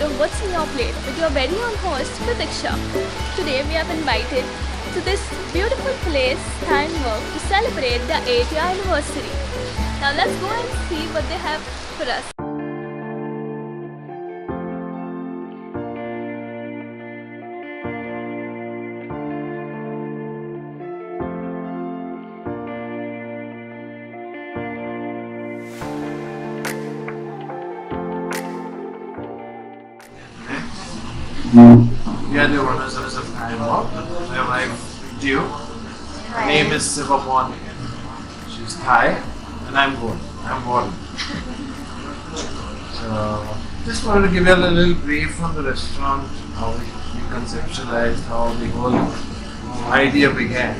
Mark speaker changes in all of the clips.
Speaker 1: of What's in Your Plate with your very own host Pratiksha. Today we have invited to this beautiful place, Panjim, to celebrate the 8th year anniversary. Now let's go and see what they have for us.
Speaker 2: We are the owners of Panjim. My wife, Jiu. Her name is Sivapon. She's Thai, and I'm Goan. I'm Warren. So, just wanted to give you a little brief on the restaurant, how we conceptualized, how the whole idea began.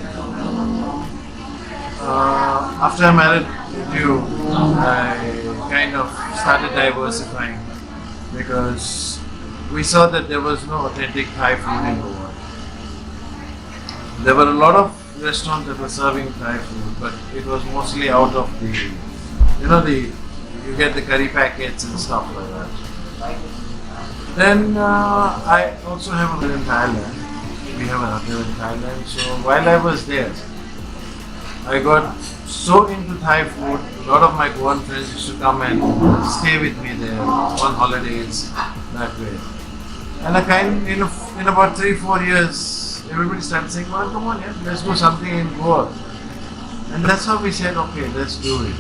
Speaker 2: After I married Jiu, I kind of started diversifying because we saw that there was no authentic Thai food in Goa. There were a lot of restaurants that were serving Thai food, but it was mostly out of you get the curry packets and stuff like that. Then I also have a hotel in Thailand. We have a hotel in Thailand. So while I was there, I got so into Thai food. A lot of my Goan friends used to come and stay with me there on holidays that way. And in about 3-4 years, everybody started saying, well, come on, yeah, let's do something in Goa. And that's how we said, okay, let's do it.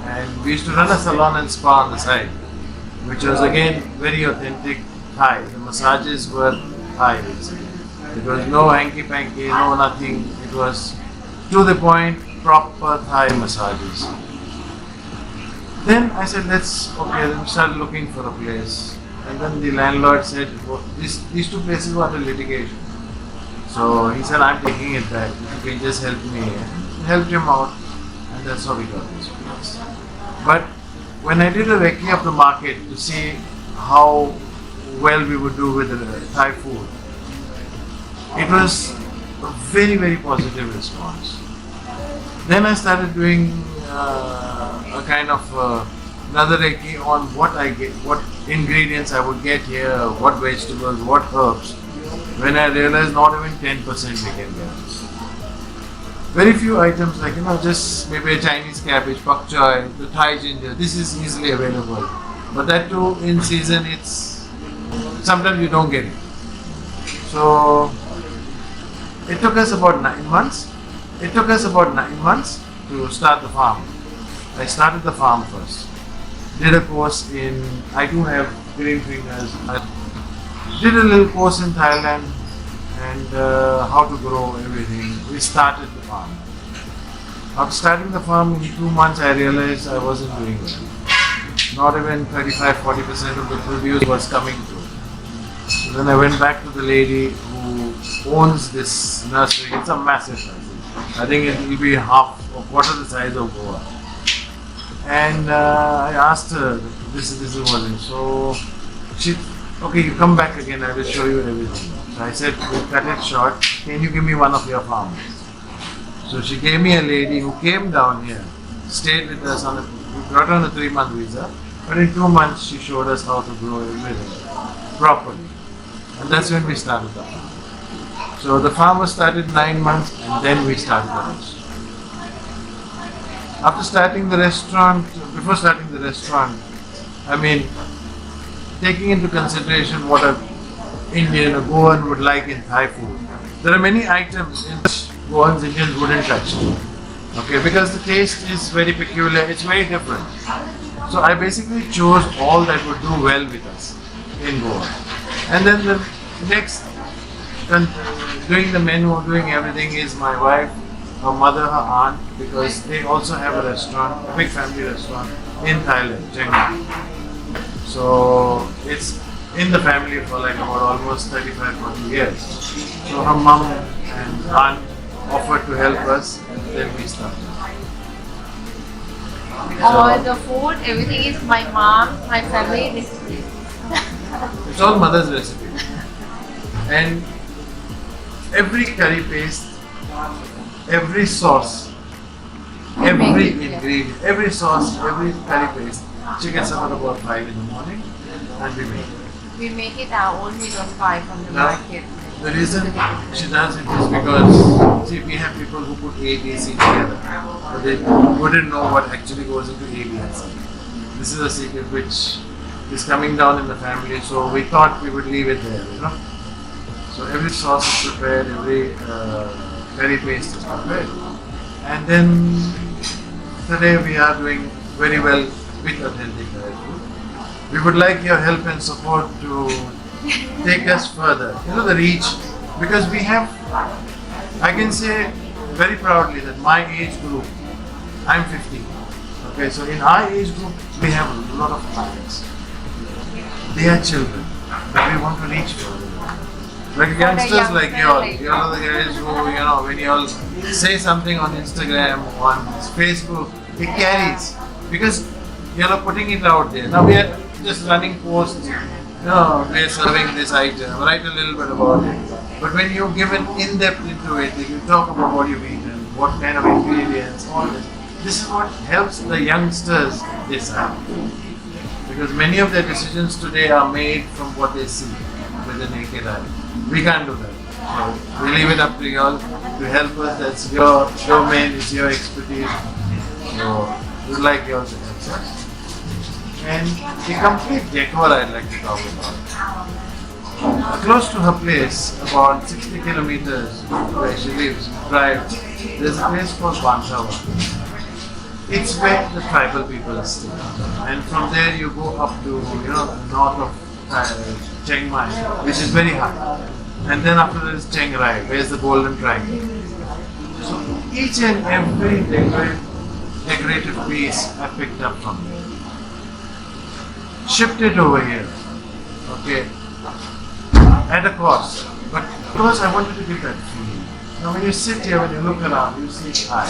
Speaker 2: And we used to run a salon and spa on the side, which was again very authentic Thai. The massages were Thai. There was no hanky-panky, no nothing. It was to the point, proper Thai massages. Then I said, then we started looking for a place. And then the landlord said, these two places were under litigation. So he said, I'm taking it back. If you can just help me. And helped him out. And that's how we got this place. But when I did a recce of the market to see how well we would do with the Thai food, it was a very, very positive response. Then I started doing a kind of another recce on what ingredients I would get here, what vegetables, what herbs. When I realized not even 10% we can get. Very few items like just maybe a Chinese cabbage, pak choy, the Thai ginger. This is easily available, but that too in season. Sometimes you don't get it. So it took us about 9 months. To start the farm. I started the farm first. Did a course I do have green fingers. I did a little course in Thailand and how to grow everything. We started the farm. After starting the farm in 2 months, I realized I wasn't doing well. Not even 35-40% of the produce was coming through. So then I went back to the lady who owns this nursery. It's a massive nursery. I think it will be half or quarter the size of Goa. And I asked her, this is what it is. So she, okay, you come back again, I will show you everything. So I said, we'll cut it short. Can you give me one of your farms? So she gave me a lady who came down here, stayed with us we got on a 3-month visa. But in 2 months, she showed us how to grow everything properly. And that's when we started the farm. So the farm was started 9 months and then we started the restaurant. Before starting the restaurant, taking into consideration what an Indian or Goan would like in Thai food, there are many items in which Goans, Indians wouldn't touch. Okay, because the taste is very peculiar, it's very different. So I basically chose all that would do well with us in Goa. And then the next, doing the menu, doing everything is my wife, her mother, her aunt, because they also have a restaurant, a big family restaurant in Thailand, Chiang. So it's in the family for like about almost 35-40 years. So her mom and aunt offered to help us and then we started.
Speaker 3: All the food, everything is my mom, my family recipe.
Speaker 2: It's all mother's recipe. And every curry paste, every sauce, every ingredient, every sauce, every curry paste, she gets up at about 5 in the morning and we make it.
Speaker 3: We make it our own. We don't buy from the
Speaker 2: Now,
Speaker 3: market.
Speaker 2: the reason she does it is because, see, we have people who put A, B, C together, but they wouldn't know what actually goes into A, B, and C. This is a secret which is coming down in the family, so we thought we would leave it there, you know. So every sauce is prepared, every curry paste is prepared, and then today we are doing very well with authentic curry food. We would like your help and support to take us further, you know, the reach, because we have, I can say very proudly that my age group, I'm 50. Okay, so in our age group, we have a lot of clients. They are children, but we want to reach further. Like youngsters like y'all are the guys who, you know, when y'all say something on Instagram, on Facebook, it carries because y'all are putting it out there. Now we are just running posts, you know, we are serving this item, write a little bit about it. But when you give an in-depth into it, you talk about what you've eaten, what kind of ingredients, all this is what helps the youngsters decide. Because many of their decisions today are made from what they see with the naked eye. We can't do that. So we leave it up to you all to help us. That's your domain, it's your expertise. So we'd like you all to help us. And the complete decor I'd like to talk about. Close to her place, about 60 kilometers where she lives, drive, there's a place called Bantawa. It's where the tribal people stay. And from there you go up to, you know, the north of Chiang Mai, which is very high. And then after that is Chiang Rai, where's the Golden Triangle. So each and every decorative piece I picked up from there. Shipped it over here, okay, at a cost. But because I wanted to give that feeling. Now when you sit here, when you look around, you see high.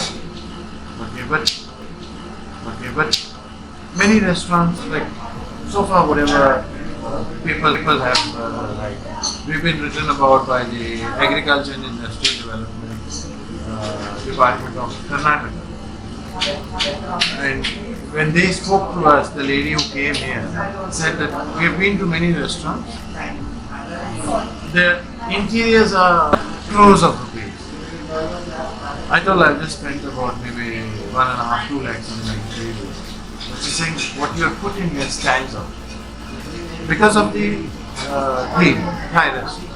Speaker 2: Okay, but many restaurants, like so far whatever people have like, we've been written about by the Agriculture and Industrial Development Department of Karnataka. And when they spoke to us, the lady who came here said that we've been to many restaurants. The interiors are crores of rupees. I told her I just spent about maybe 1.5 to 2 lakhs on my interiors. But she's saying what you have put in here stands out. Because of the theme, Thai restaurant.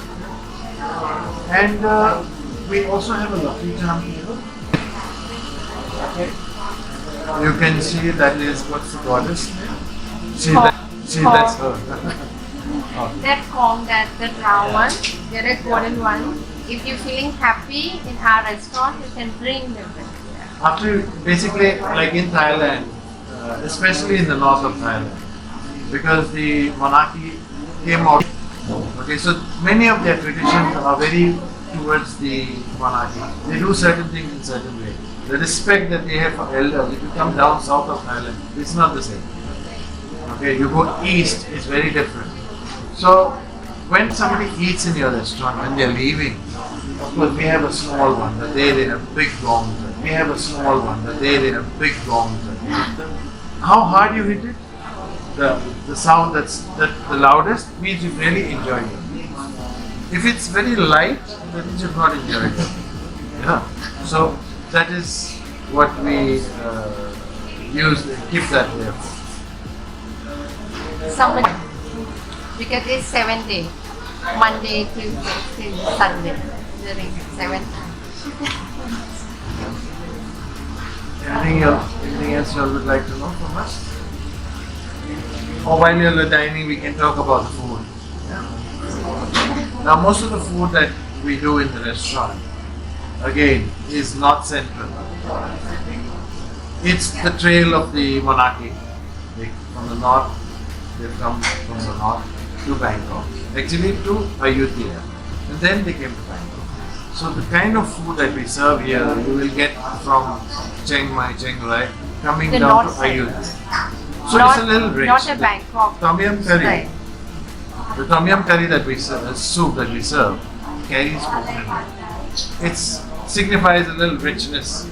Speaker 2: And we also have a lovely jam table. Okay. You can see that is what's the goddess name? That's her. Okay.
Speaker 3: That Kong, that round one, the other golden one. If you're feeling happy in our restaurant, you can bring them here.
Speaker 2: After basically, like in Thailand, especially in the north of Thailand, because the monarchy came out. Okay, so many of their traditions are very towards the monarchy. They do certain things in certain ways. The respect that they have for elders, if you come down south of Thailand, it's not the same. Okay, you go east, it's very different. So when somebody eats in your restaurant, when they're leaving, of course we have a small one, the day they have big gongs. We have a small one, the day they have big gongs. How hard you hit it, the sound that's the loudest means you've really enjoyed it. If it's very light, that means you've not enjoyed it. Yeah. So that is what we use, keep that there.
Speaker 3: Somebody, because it's 7 days, Monday, Tuesday, till Sunday, during 7 times.
Speaker 2: Anything else you would like to know from us? Or while you're dining, we can talk about the food. Yeah. Now, most of the food that we do in the restaurant, again, is not central. It's the trail of the monarchy. From the north, they come from the north to Bangkok. Actually to Ayutthaya. And then they came to Bangkok. So the kind of food that we serve here, you will get from Chiang Mai, Chiang Rai, coming
Speaker 3: The
Speaker 2: down to
Speaker 3: north side.
Speaker 2: Ayutthaya. So it's a little rich.
Speaker 3: Not a Bangkok.
Speaker 2: Tom yum curry.
Speaker 3: Right.
Speaker 2: The tom yum curry that we serve, the soup that we serve, carries coconut. It signifies a little richness.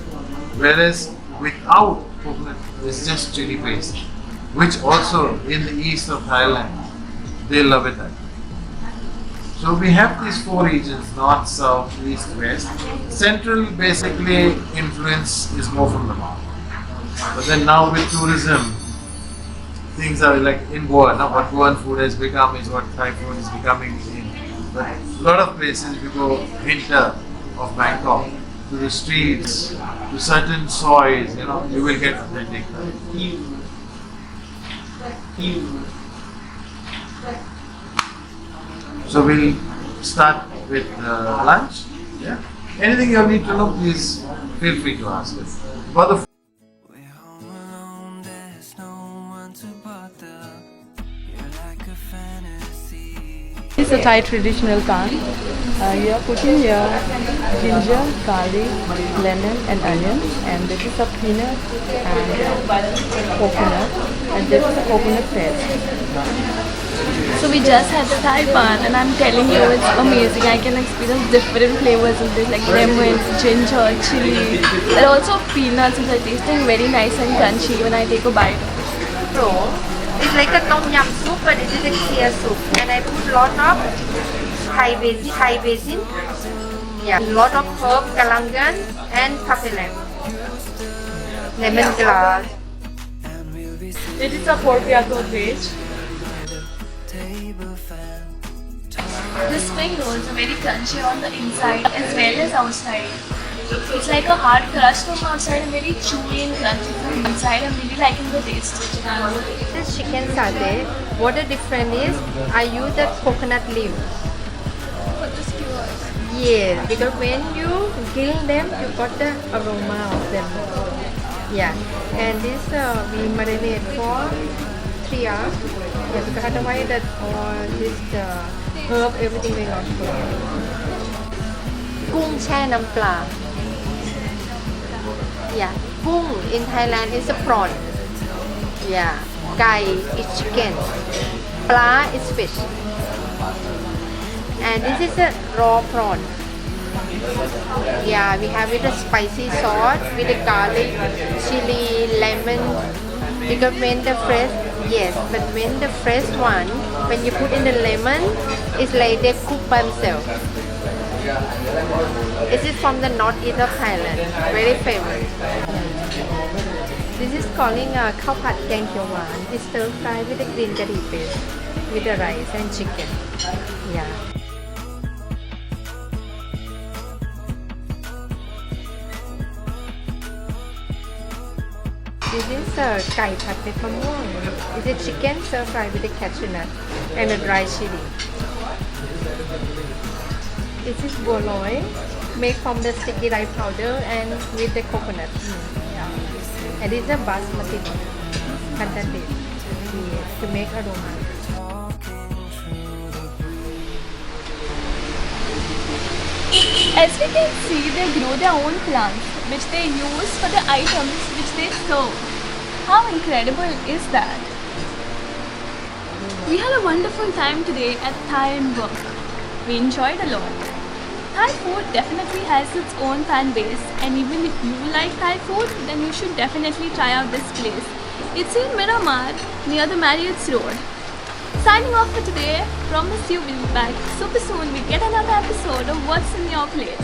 Speaker 2: Whereas without coconut, it's just chili paste. Which also in the east of Thailand, they love it that way. So we have these four regions: north, south, east, west. Central basically influence is more from the north. But then now with tourism, things are like in Goa. Now what Goan food has become is what Thai food is becoming in. But a lot of places we go hinter of Bangkok, to the streets, to certain soils, you will get authentic Thai. So we'll start with lunch. Yeah. Anything you need to know, please feel free to ask us. About the
Speaker 4: We're home alone, there's no one to bother. You're like a fantasy.
Speaker 5: It's a Thai traditional pan. You are putting your ginger, garlic, lemon and onion, and this is a peanut and coconut, and this is a coconut paste.
Speaker 1: So we just had the Thai pan and I'm telling you it's amazing. I can experience different flavors of this like lemon, ginger, chili. There are also peanuts which are tasting very nice and crunchy when I take a bite.
Speaker 3: So it's like a tom yum soup, but it is a clear soup. And I put lot of Thai basil, yeah, lot of herb, galangan and kapilam, lemongrass.
Speaker 5: It is a portiato page.
Speaker 1: The spring rolls are very crunchy on the inside as well as outside. It's like a hard crust from outside and very chewy and crunchy from inside. I'm really liking the taste.
Speaker 3: This chicken satay, what the difference is, I use the coconut leaf.
Speaker 1: For the skewers.
Speaker 3: Yes, because when you grill them, you got the aroma of them. Yeah, and this we marinate for 3 hours. Yeah, because otherwise that all this herb, everything will not go. กุ้งแช่น้ำปลา Yeah, กุ้ง in Thailand is a prawn. Yeah, ไก่ is chicken. ปลา is fish. And this is a raw prawn. Yeah, we have with a spicy sauce with the garlic, chili, lemon. Because when the fresh, yes, but when the fresh one, when you put in the lemon, it's like they cook by themselves. This is from the northeast of Thailand, very famous. This is calling a khao phat keng kheow wan. It's stir fried with the green curry paste, with the rice and chicken. Yeah. This is kai phat with mamwang. This is chicken stir fried with the cashew nut and a dry chili. This is boloi, made from the sticky rice powder and with the coconut. Yeah. And this is a basmati contented to make aroma.
Speaker 1: As we can see, they grow their own plants which they use for the items which they serve. How incredible is that? We had a wonderful time today at Thai and Work. We enjoyed a lot. Thai food definitely has its own fan base, and even if you like Thai food, then you should definitely try out this place. It's in Miramar near the Marriott's Road. Signing off for today. Promise you we'll be back super soon. We get another episode of What's in Your Plate.